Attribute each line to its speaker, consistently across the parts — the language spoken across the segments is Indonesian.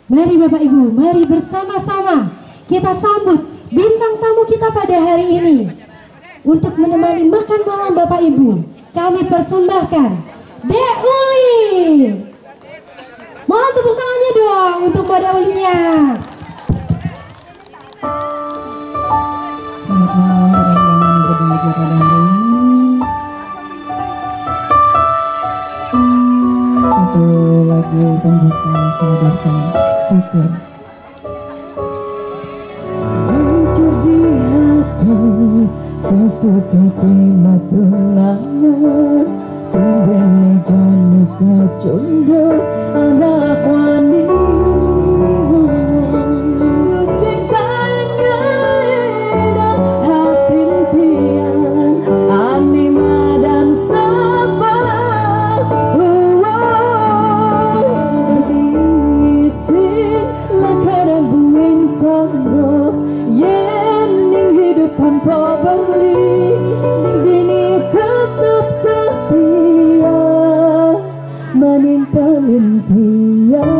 Speaker 1: Mari Bapak Ibu, mari bersama-sama kita sambut bintang tamu kita pada hari ini. Untuk menemani makan malam Bapak Ibu, kami persembahkan Dek Uli. Mohon tepuk tangannya dong untuk Mbak Ulinya. Selamat malam para undangan yang berbahagia pada hari ini. Satu lagu pembuka sadarkan syukur. Jujur di hati sesuka prima tunangan, tumbene jane kacundro anak wani. Tanpa beli dini tetap setia menimpalin tiang.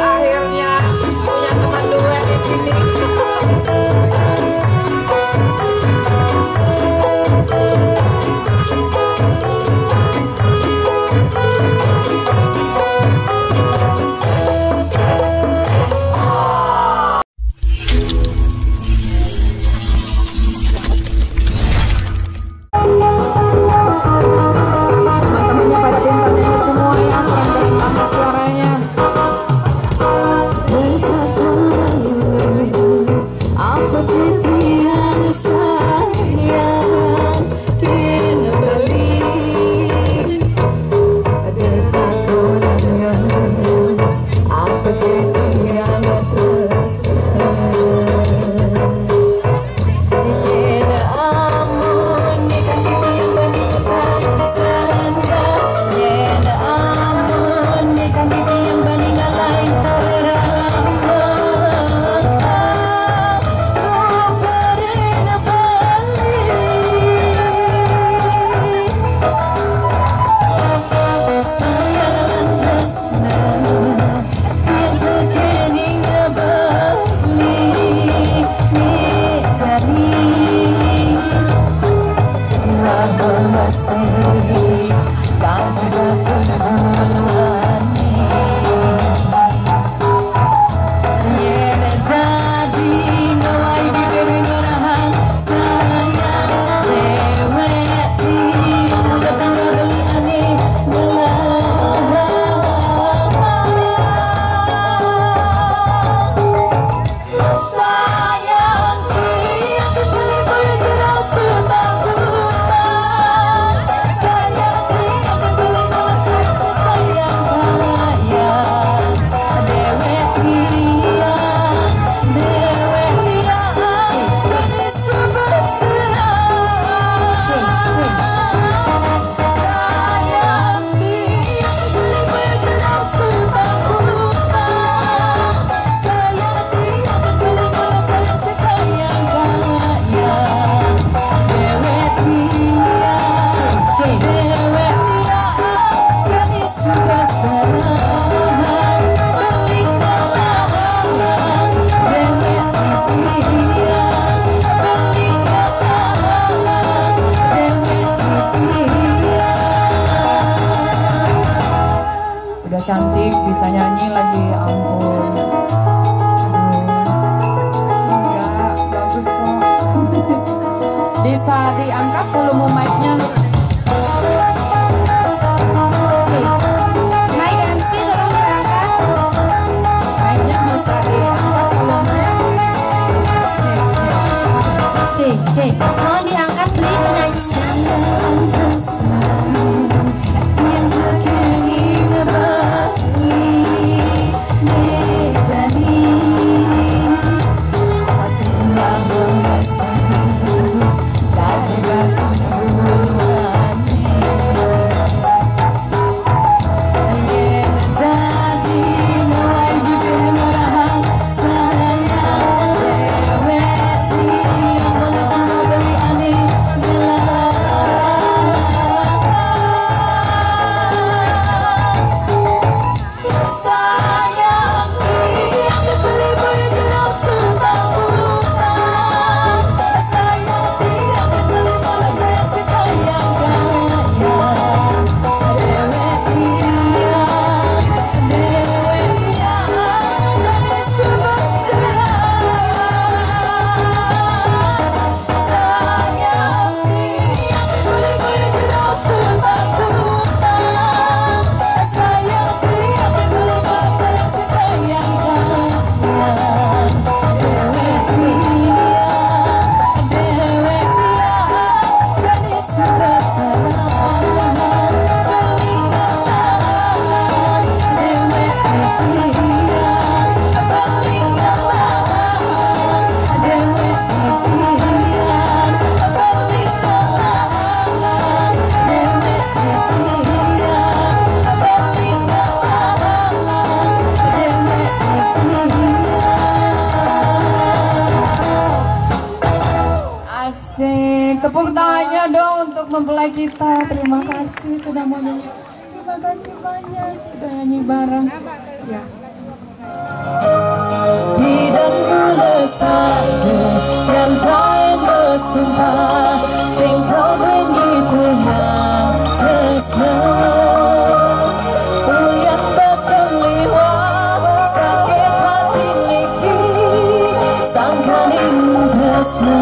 Speaker 2: Akhirnya punya teman duet di sini. Teman-temannya pada pintar nyanyi cantik bisa nyanyi lagi, ampun. Enggak, bagus kok. Bisa diangkat volume mic-nya.
Speaker 1: Cek, mohon diangkat please penyanyinya.
Speaker 2: Tepuk tangannya dong untuk mempelai kita. Terima kasih sudah mau nyanyi. Terima kasih banyak sudah nyanyi bareng. Ya.
Speaker 3: Bidan mula saja yang tak bersumpah, sing kau begitu nangkesna. Ulian bas keliwat sakit hati niki, sangkaning tresna.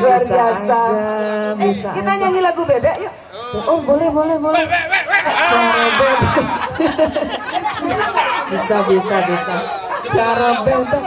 Speaker 2: Luar biasa.
Speaker 3: Bisa kita nyanyi lagu bebek yuk.
Speaker 2: Oh boleh. Cara bebek. Bisa. Cara bebek.